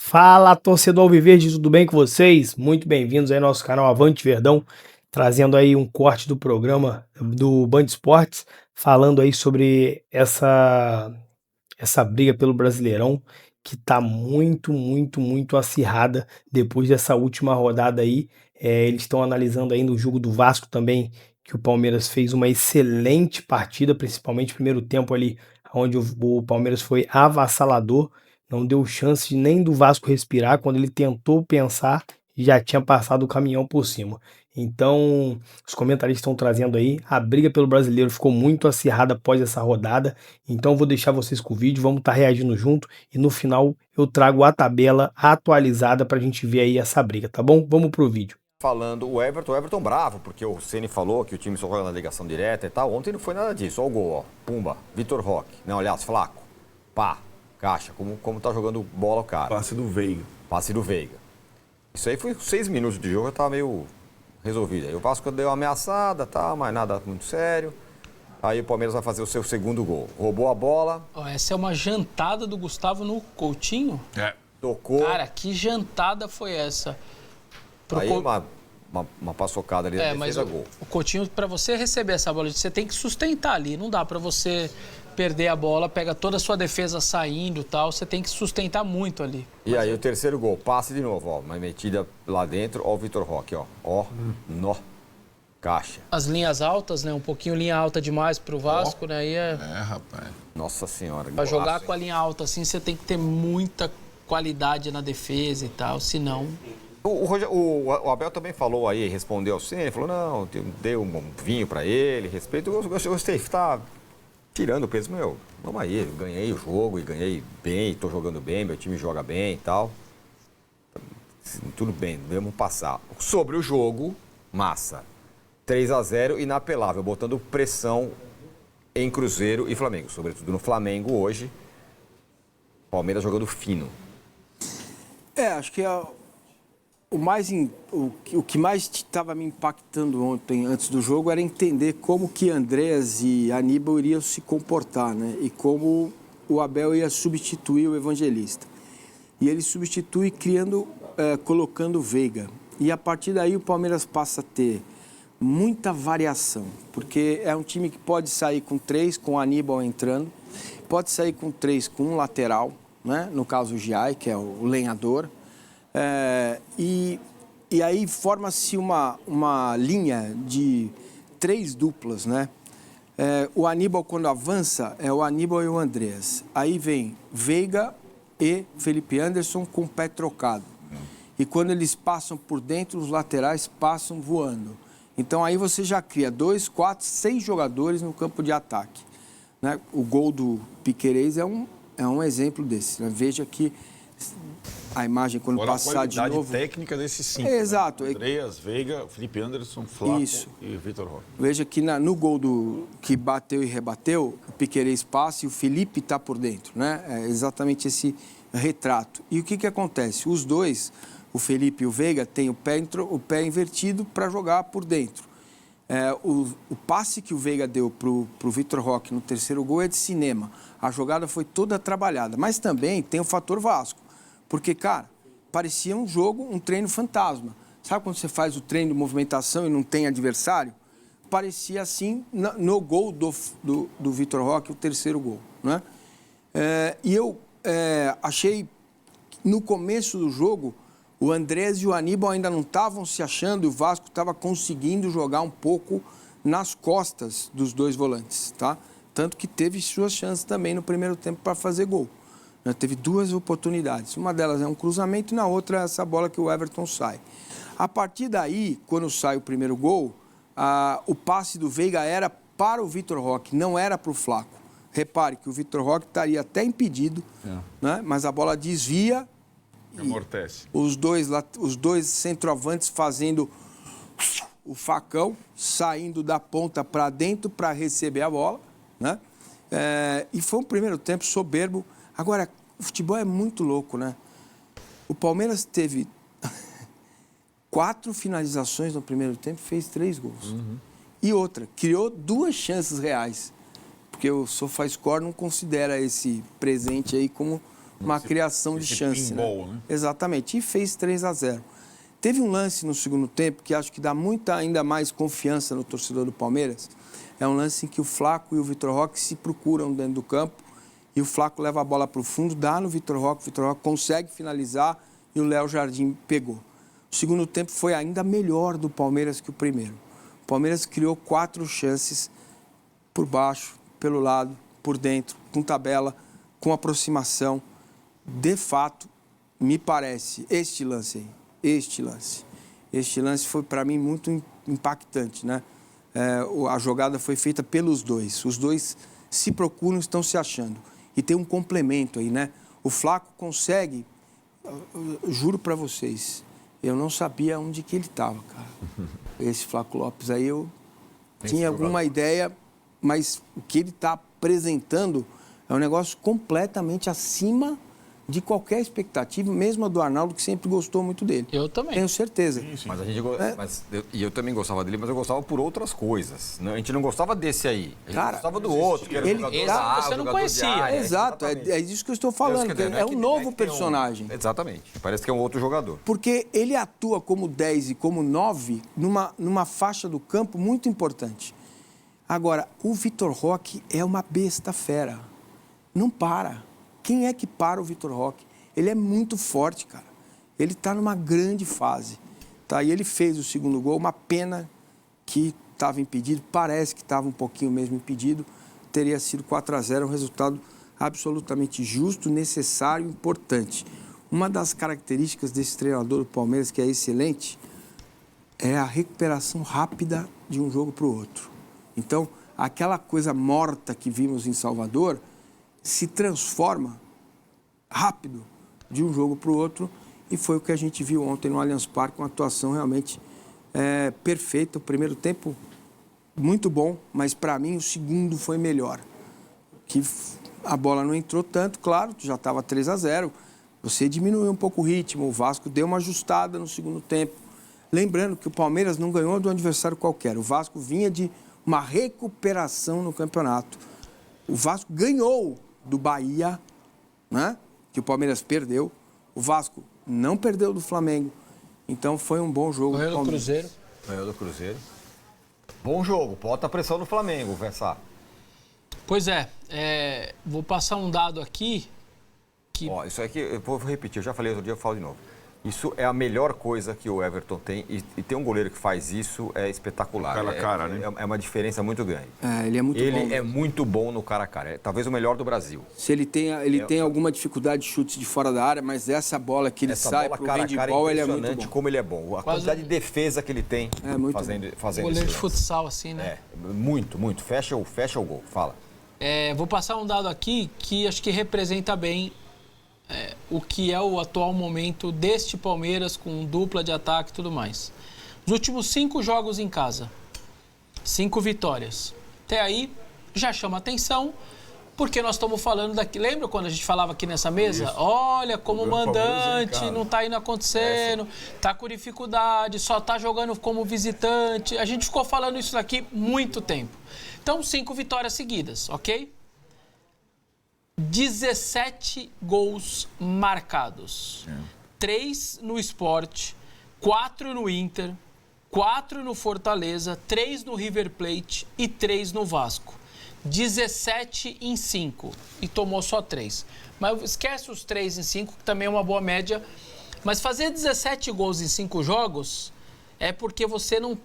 Fala, torcedor Alviverde, tudo bem com vocês? Muito bem-vindos aí ao nosso canal Avante Verdão, trazendo aí um corte do programa do Band Esportes, falando aí sobre essa briga pelo Brasileirão, que tá muito acirrada depois dessa última rodada aí. Eles estão analisando aí no jogo do Vasco também, que o Palmeiras fez uma excelente partida, principalmente no primeiro tempo ali, onde o Palmeiras foi avassalador, não deu chance nem do Vasco respirar. Quando ele tentou pensar, já tinha passado o caminhão por cima. Então, os comentaristas estão trazendo aí, a briga pelo brasileiro ficou muito acirrada após essa rodada. Então, eu vou deixar vocês com o vídeo, vamos estar reagindo junto e no final eu trago a tabela atualizada para a gente ver aí essa briga, tá bom? Vamos pro vídeo. Falando o Everton bravo, porque o Ceni falou que o time só joga na ligação direta e tal. Ontem não foi nada disso, ó o gol, ó. Pumba, Vitor Roque. Não, aliás, Flaco. Pá, caixa, como tá jogando bola o cara. Passe do Veiga. Passe do Veiga. Isso aí foi 6 minutos de jogo, já tava meio resolvido. Aí o Vasco deu uma ameaçada, tal, mas nada muito sério. Aí o Palmeiras vai fazer o seu segundo gol. Roubou a bola. Ó, essa é uma jantada do Gustavo no Coutinho? Tocou. Cara, que jantada foi essa? Aí uma paçocada ali, mas gol. O Coutinho, para você receber essa bola, você tem que sustentar ali. Não dá para você perder a bola, pega toda a sua defesa saindo e tal. Você tem que sustentar muito ali. E aí o terceiro gol, passe de novo, ó. Uma metida lá dentro, ó o Vitor Roque, ó. Ó, nó. Caixa. As linhas altas, né? Um pouquinho linha alta demais pro Vasco, né? Aí rapaz. Nossa senhora. Pra jogar com a linha alta assim, você tem que ter muita qualidade na defesa e tal, senão... O Abel também falou aí, respondeu ao Ceni, falou, não, dei um vinho pra ele, respeito. Eu gostei, tá tirando o peso, meu, vamos aí, ganhei o jogo e ganhei bem, tô jogando bem, meu time joga bem e tal. Tudo bem, vamos passar. Sobre o jogo, massa. 3-0 inapelável, botando pressão em Cruzeiro e Flamengo. Sobretudo no Flamengo hoje, Palmeiras jogando fino. Acho que o que mais estava me impactando ontem, antes do jogo, era entender como que Andreas e Aníbal iriam se comportar, né? E como o Abel ia substituir o Evangelista. E ele substitui colocando o Veiga. E a partir daí o Palmeiras passa a ter muita variação, porque é um time que pode sair com 3, com o Aníbal entrando, pode sair com 3, com um lateral, né? No caso o Giai, que é o lenhador. E aí forma-se uma linha de 3 duplas, né? O Aníbal, quando avança, é o Aníbal e o Andreas. Aí vem Veiga e Felipe Anderson com o pé trocado. E quando eles passam por dentro, os laterais passam voando. Então aí você já cria 2, 4, 6 jogadores no campo de ataque, né? O gol do Piquerez é um exemplo desse, né? Veja que a imagem, quando agora passar de novo... a qualidade técnica desses 5. Exato. Né? Andreas, Veiga, Felipe Anderson, Flaco e Vitor Roque. Veja que no gol que bateu e rebateu, o Piquerez passa e o Felipe está por dentro, né? É exatamente esse retrato. E o que acontece? Os dois, o Felipe e o Veiga, têm o pé invertido para jogar por dentro. O passe que o Veiga deu para o Vitor Roque no terceiro gol é de cinema. A jogada foi toda trabalhada. Mas também tem o fator Vasco. Porque, cara, parecia um jogo, um treino fantasma. Sabe quando você faz o treino de movimentação e não tem adversário? Parecia assim no gol do Vitor Roque, o terceiro gol, né? E eu achei, no começo do jogo, o Andrés e o Aníbal ainda não estavam se achando e o Vasco estava conseguindo jogar um pouco nas costas dos dois volantes, tá? Tanto que teve suas chances também no primeiro tempo para fazer gol. Teve 2 oportunidades. Uma delas é um cruzamento e na outra é essa bola que o Everton sai. A partir daí, quando sai o primeiro gol, o passe do Veiga era para o Vitor Roque, não era para o Flaco. Repare que o Vitor Roque estaria até impedido, né? Mas a bola desvia e amortece. Os dois centroavantes fazendo o facão, saindo da ponta para dentro para receber a bola, né? E foi um primeiro tempo soberbo. Agora, o futebol é muito louco, né? O Palmeiras teve 4 finalizações no primeiro tempo, fez 3 gols. E outra, criou 2 chances reais. Porque o SofaScore não considera esse presente aí como uma criação de chance. Pinball, né? Exatamente, e fez 3-0. Teve um lance no segundo tempo que acho que dá ainda mais confiança no torcedor do Palmeiras. É um lance em que o Flaco e o Vitor Roque se procuram dentro do campo e o Flaco leva a bola para o fundo, dá no Vitor Roque, o Vitor Roque consegue finalizar e o Léo Jardim pegou. O segundo tempo foi ainda melhor do Palmeiras que o primeiro. O Palmeiras criou 4 chances por baixo, pelo lado, por dentro, com tabela, com aproximação. De fato, me parece, este lance foi para mim muito impactante, né? A jogada foi feita pelos dois. Os dois se procuram, estão se achando. E tem um complemento aí, né? O Flaco consegue, juro para vocês, eu não sabia onde que ele estava, cara. Esse Flaco Lopes aí, eu tinha alguma ideia, mas o que ele está apresentando é um negócio completamente acima de qualquer expectativa, mesmo a do Arnaldo, que sempre gostou muito dele. Eu também. Tenho certeza. Sim. Mas eu também gostava dele, mas eu gostava por outras coisas. A gente não gostava desse aí. A gente gostava do outro, que era ele- jogador esse da área, você não jogador conhecia. de área. Exato, é disso que eu estou falando. É um novo personagem. Exatamente. Parece que é um outro jogador. Porque ele atua como 10 e como 9 numa faixa do campo muito importante. Agora, o Vitor Roque é uma besta fera. Não para. Quem é que para o Vitor Roque? Ele é muito forte, cara. Ele está numa grande fase. Tá? E ele fez o segundo gol, uma pena que estava impedido, parece que estava um pouquinho mesmo impedido. Teria sido 4-0, um resultado absolutamente justo, necessário, importante. Uma das características desse treinador do Palmeiras, que é excelente, é a recuperação rápida de um jogo para o outro. Então, aquela coisa morta que vimos em Salvador se transforma rápido de um jogo para o outro e foi o que a gente viu ontem no Allianz Parque, uma atuação realmente perfeita. O primeiro tempo muito bom, mas para mim o segundo foi melhor. Que a bola não entrou tanto, claro, já estava 3-0, você diminuiu um pouco o ritmo, o Vasco deu uma ajustada no segundo tempo. Lembrando que o Palmeiras não ganhou de um adversário qualquer, o Vasco vinha de uma recuperação no campeonato. O Vasco ganhou do Bahia, né? Que o Palmeiras perdeu. O Vasco não perdeu do Flamengo. Então foi um bom jogo. Ganhou do Cruzeiro. Ganhou do Cruzeiro. Bom jogo. Bota a pressão no Flamengo, Versa. Pois é, vou passar um dado aqui que... Ó, isso aqui, eu vou repetir, eu já falei outro dia, eu falo de novo. Isso é a melhor coisa que o Everton tem e ter um goleiro que faz isso é espetacular. Cara a cara, né? É uma diferença muito grande. Ele é muito bom. Ele é muito bom no cara a cara. É talvez o melhor do Brasil. Se ele tem alguma dificuldade de chutes de fora da área, mas essa bola que ele Essa sai bola pro cara a cara handball, é ele é muito impressionante bom. como ele é bom. A quantidade de defesa que ele tem muito fazendo goleiro de isso. futsal, assim, né? Muito. Fecha o gol. Fala. Vou passar um dado aqui que acho que representa bem o que é o atual momento deste Palmeiras com dupla de ataque e tudo mais. Os últimos 5 jogos em casa, 5 vitórias. Até aí já chama atenção, porque nós estamos falando daqui. Lembra quando a gente falava aqui nessa mesa? Isso. Olha, como o mandante não está indo acontecendo, está com dificuldade, só está jogando como visitante. A gente ficou falando isso daqui muito tempo. Então, 5 vitórias seguidas, ok? 17 gols marcados. 3 no Sport, 4 no Inter, 4 no Fortaleza, 3 no River Plate e 3 no Vasco. 17 em 5 e tomou só 3. Mas esquece os 3 em 5, que também é uma boa média. Mas fazer 17 gols em 5 jogos é porque você não...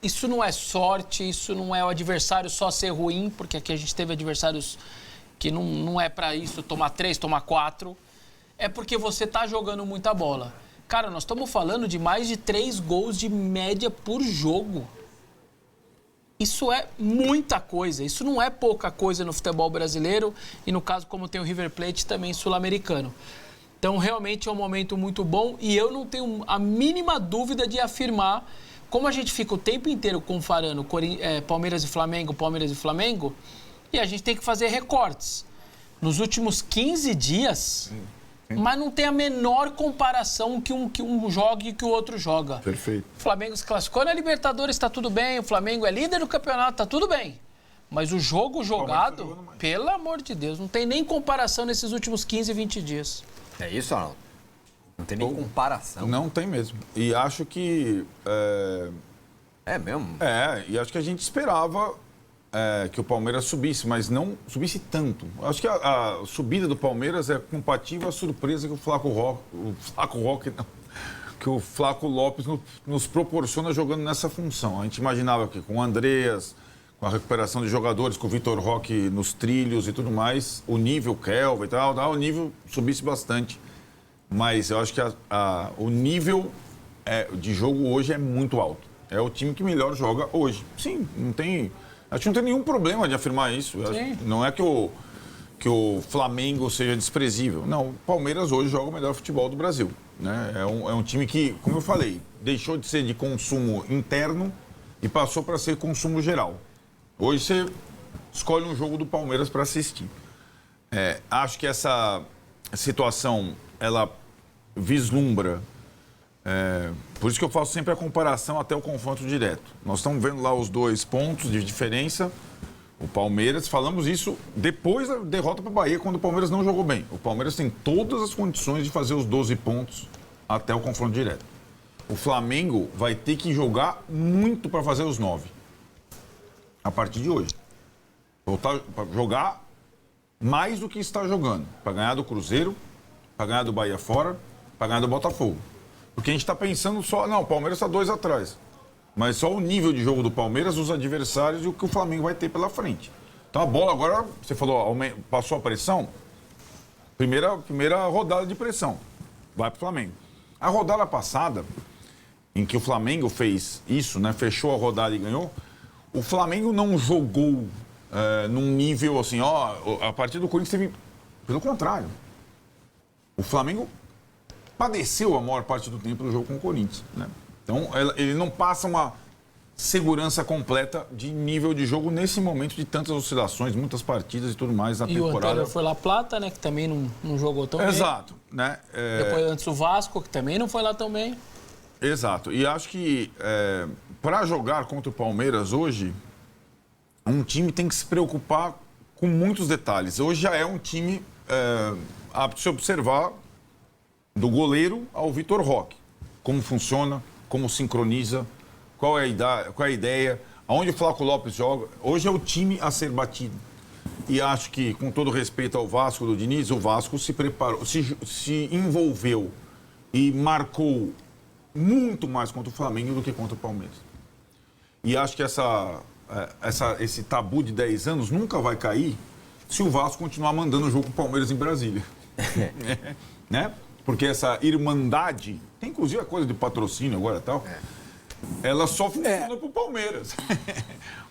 Isso não é sorte, isso não é o adversário só ser ruim, porque aqui a gente teve adversários que não é para isso, tomar 3, tomar 4. É porque você tá jogando muita bola. Cara, nós estamos falando de mais de 3 gols de média por jogo. Isso é muita coisa, isso não é pouca coisa no futebol brasileiro e no caso como tem o River Plate também sul-americano. Então realmente é um momento muito bom e eu não tenho a mínima dúvida de afirmar, como a gente fica o tempo inteiro comparando Palmeiras e Flamengo, e a gente tem que fazer recortes. Nos últimos 15 dias, mas não tem a menor comparação que um joga e que o outro joga. Perfeito. O Flamengo se classificou na Libertadores, está tudo bem. O Flamengo é líder do campeonato, está tudo bem. Mas o jogo jogado, pelo amor de Deus, não tem nem comparação nesses últimos 15, 20 dias. É isso, Arnaldo? Não tem nem comparação. Não tem mesmo. E acho que... É mesmo? E acho que a gente esperava que o Palmeiras subisse, mas não subisse tanto. Acho que a subida do Palmeiras é compatível à surpresa que o Flaco Lopes nos proporciona jogando nessa função. A gente imaginava que com o Andreas, com a recuperação de jogadores, com o Vitor Roque nos trilhos e tudo mais, o nível Kelvin e tal, o nível subisse bastante. Mas eu acho que o nível de jogo hoje é muito alto. É o time que melhor joga hoje. Sim, acho que não tem nenhum problema de afirmar isso. Não é que o Flamengo seja desprezível. Não, o Palmeiras hoje joga o melhor futebol do Brasil. Né? É um time que, como eu falei, deixou de ser de consumo interno e passou para ser consumo geral. Hoje você escolhe um jogo do Palmeiras para assistir. Acho que essa situação, ela vislumbra... por isso que eu faço sempre a comparação até o confronto direto. Nós estamos vendo lá os 2 pontos de diferença. O Palmeiras, falamos isso depois da derrota para o Bahia, quando o Palmeiras não jogou bem. O Palmeiras tem todas as condições de fazer os 12 pontos até o confronto direto. O Flamengo vai ter que jogar muito para fazer os 9. A partir de hoje. Voltar para jogar mais do que está jogando. Para ganhar do Cruzeiro, para ganhar do Bahia fora, para ganhar do Botafogo. Porque a gente está pensando só... Não, o Palmeiras está 2 atrás. Mas só o nível de jogo do Palmeiras, os adversários e o que o Flamengo vai ter pela frente. Então a bola agora, você falou, passou a pressão. Primeira rodada de pressão. Vai para o Flamengo. A rodada passada, em que o Flamengo fez isso, né, fechou a rodada e ganhou, o Flamengo não jogou num nível assim, a partir do Corinthians teve... Pelo contrário. O Flamengo padeceu a maior parte do tempo do jogo com o Corinthians, né? Então, ele não passa uma segurança completa de nível de jogo nesse momento de tantas oscilações, muitas partidas e tudo mais na temporada. E o anterior foi La Plata, né, que também não jogou tão bem. Exato, né? Depois antes o Vasco, que também não foi lá tão bem. Exato. E acho que para jogar contra o Palmeiras hoje, um time tem que se preocupar com muitos detalhes. Hoje já é um time apto a se observar do goleiro ao Vitor Roque. Como funciona, como sincroniza, qual é a ideia, aonde o Flaco Lopes joga. Hoje é o time a ser batido. E acho que, com todo respeito ao Vasco do Diniz, o Vasco se preparou, se envolveu e marcou muito mais contra o Flamengo do que contra o Palmeiras. E acho que esse tabu de 10 anos nunca vai cair se o Vasco continuar mandando o jogo pro Palmeiras em Brasília. Né? Porque essa irmandade, tem inclusive a coisa de patrocínio agora e tal, ela só funciona pro Palmeiras.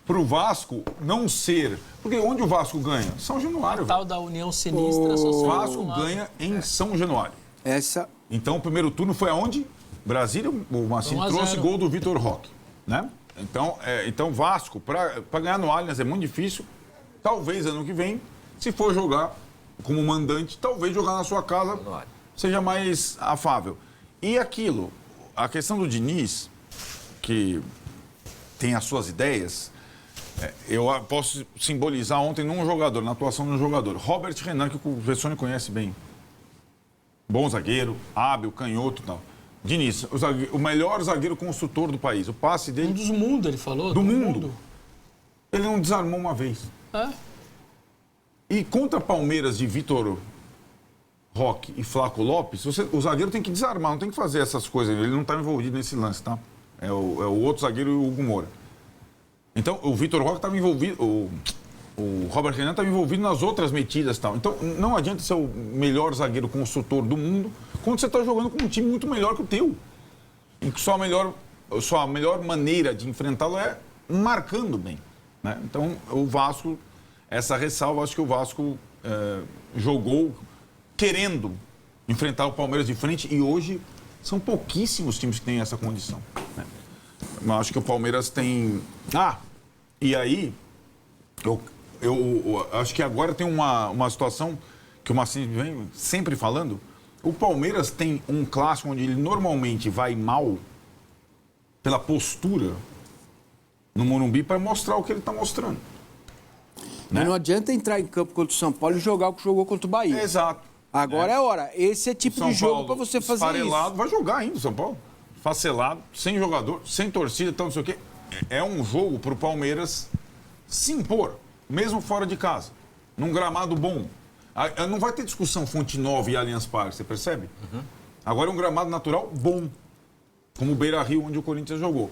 Pro Vasco não ser... Porque onde o Vasco ganha? São Januário. A tal da união sinistra. O Vasco ganha em São Januário. Então o primeiro turno foi aonde? Brasília, o Mancini trouxe gol do Vitor Roque. Né? Então Vasco, para ganhar no Allianz é muito difícil. Talvez ano que vem, se for jogar como mandante, talvez jogar na sua casa seja mais afável. E aquilo, a questão do Diniz, que tem as suas ideias, eu posso simbolizar ontem num jogador, na atuação de um jogador. Robert Renan, que o Vessone conhece bem. Bom zagueiro, hábil, canhoto e tal. Diniz, o melhor zagueiro construtor do país. O passe dele... dos mundo, ele falou. Do mundo. Ele não desarmou uma vez. E contra Palmeiras de Vitor Roque e Flaco Lopes, o zagueiro tem que desarmar, não tem que fazer essas coisas. Ele não está envolvido nesse lance, tá? É o outro zagueiro e o Hugo Moura. Então, o Vitor Roque estava envolvido... O Robert Renan estava envolvido nas outras metidas e tal. Então, não adianta ser o melhor zagueiro construtor do mundo quando você está jogando com um time muito melhor que o teu. Em que só a melhor maneira de enfrentá-lo é marcando bem. Né? Então, o Vasco, essa ressalva, acho que o Vasco jogou querendo enfrentar o Palmeiras de frente e hoje são pouquíssimos times que têm essa condição. Né? Mas acho que o Palmeiras tem... e aí, eu acho que agora tem uma situação que o Mancini vem sempre falando. O Palmeiras tem um clássico onde ele normalmente vai mal pela postura no Morumbi para mostrar o que ele está mostrando. né? Não adianta entrar em campo contra o São Paulo e jogar o que jogou contra o Bahia. Exato. Agora é hora. Esse é tipo São de jogo Paulo, para você fazer esfarelado, isso. vai jogar ainda o São Paulo. Facelado, sem jogador, sem torcida, então não sei o quê. É um jogo pro Palmeiras se impor, mesmo fora de casa, num gramado bom. Não vai ter discussão Fonte Nova e Allianz Parque, você percebe? Agora é um gramado natural bom, como o Beira-Rio, onde o Corinthians jogou.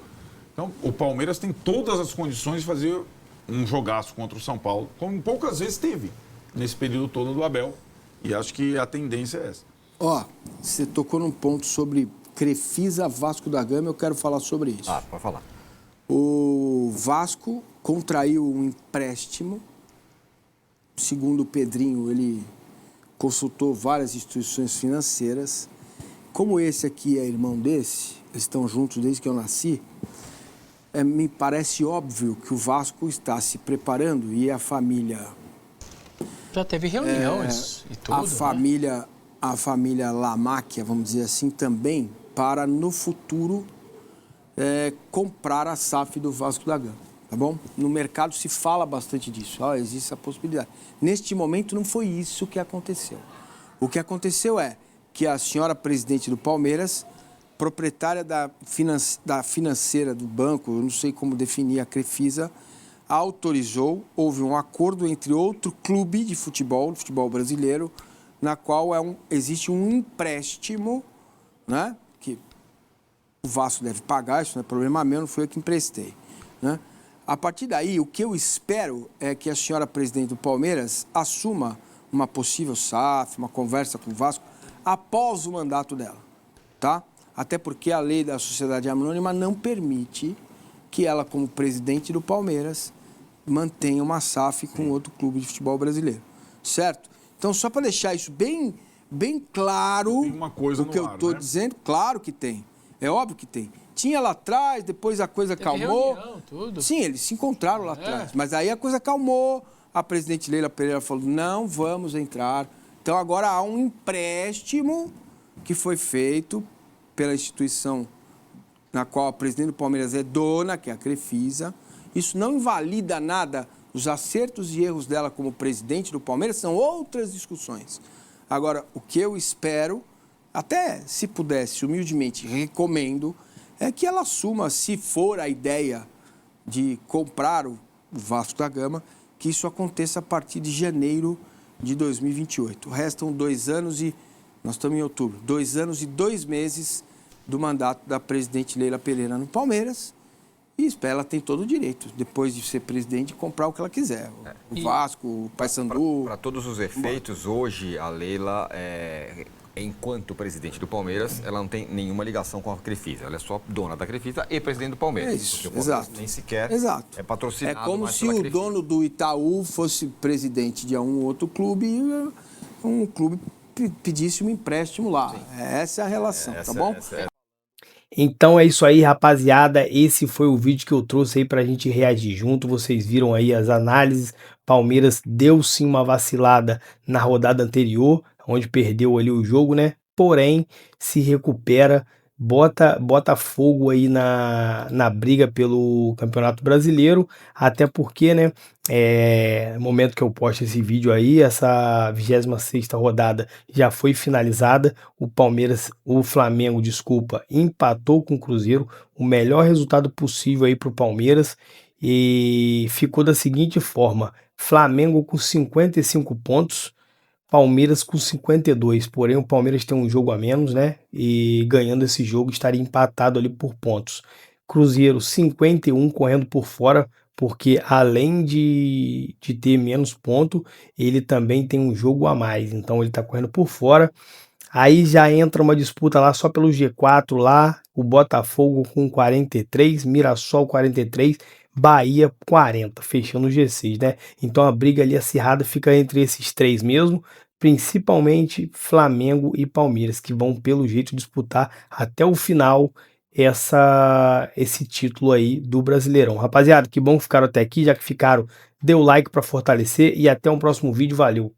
Então, o Palmeiras tem todas as condições de fazer um jogaço contra o São Paulo, como poucas vezes teve nesse período todo do Abel. E acho que a tendência é essa. Ó, você tocou num ponto sobre Crefisa Vasco da Gama, eu quero falar sobre isso. Pode falar. O Vasco contraiu um empréstimo. Segundo o Pedrinho, ele consultou várias instituições financeiras. Como esse aqui é irmão desse, eles estão juntos desde que eu nasci, me parece óbvio que o Vasco está se preparando e a família... Já teve reuniões e tudo, a família Lamáquia, vamos dizer assim, também, para no futuro comprar a SAF do Vasco da Gama, tá bom? No mercado se fala bastante disso, existe essa possibilidade. Neste momento não foi isso que aconteceu. O que aconteceu é que a senhora presidente do Palmeiras, proprietária da financeira do banco, eu não sei como definir a Crefisa, autorizou, houve um acordo entre outro clube de futebol brasileiro, na qual existe um empréstimo, né, que o Vasco deve pagar, isso não é problema meu, não foi eu que emprestei, né? A partir daí, o que eu espero é que a senhora presidente do Palmeiras assuma uma possível SAF, uma conversa com o Vasco, após o mandato dela, tá? Até porque a lei da sociedade anônima não permite que ela, como presidente do Palmeiras, mantenha uma SAF com outro clube de futebol brasileiro, certo? Então, só para deixar isso bem claro, Tem uma coisa o que eu estou dizendo, claro que tem, é óbvio que tem. Tinha lá atrás, depois a coisa calmou. Reunião, tudo. Sim, eles se encontraram lá atrás, mas aí a coisa calmou, a presidente Leila Pereira falou, não vamos entrar. Então, agora há um empréstimo que foi feito pela instituição na qual a presidente do Palmeiras é dona, que é a Crefisa. Isso não invalida nada, os acertos e erros dela como presidente do Palmeiras são outras discussões. Agora, o que eu espero, até se pudesse, humildemente, recomendo, é que ela assuma, se for a ideia de comprar o Vasco da Gama, que isso aconteça a partir de janeiro de 2028. Restam 2 anos e... Nós estamos em outubro. 2 anos e 2 meses do mandato da presidente Leila Pereira no Palmeiras. E ela tem todo o direito, depois de ser presidente, de comprar o que ela quiser. O Vasco, o Paysandu... Para todos os efeitos, hoje a Leila, enquanto presidente do Palmeiras, ela não tem nenhuma ligação com a Crefisa. Ela é só dona da Crefisa e presidente do Palmeiras. É isso, porque o Palmeiras exato. nem sequer Exato. é patrocinado. É como mais se pela o Crefisa. dono do Itaú fosse presidente de um outro clube e um clube pedisse um empréstimo lá. Essa é a relação, tá bom? Então é isso aí, rapaziada. Esse foi o vídeo que eu trouxe aí pra gente reagir junto. Vocês viram aí as análises. Palmeiras deu sim uma vacilada na rodada anterior, onde perdeu ali o jogo, né? Porém, se recupera, bota fogo aí na briga pelo Campeonato Brasileiro, até porque, né, no momento que eu posto esse vídeo aí, essa 26ª rodada já foi finalizada, o Flamengo, empatou com o Cruzeiro, o melhor resultado possível aí para o Palmeiras, e ficou da seguinte forma: Flamengo com 55 pontos, Palmeiras com 52, porém o Palmeiras tem um jogo a menos, né? E ganhando esse jogo estaria empatado ali por pontos. Cruzeiro 51 correndo por fora, porque além de ter menos ponto, ele também tem um jogo a mais, então ele tá correndo por fora. Aí já entra uma disputa lá só pelo G4 lá, o Botafogo com 43, Mirassol 43, Bahia 40, fechando o G6, né? Então a briga ali acirrada fica entre esses três mesmo, principalmente Flamengo e Palmeiras, que vão pelo jeito disputar até o final esse título aí do Brasileirão. Rapaziada, que bom que ficaram até aqui, já que ficaram, dê o like para fortalecer e até um próximo vídeo, valeu!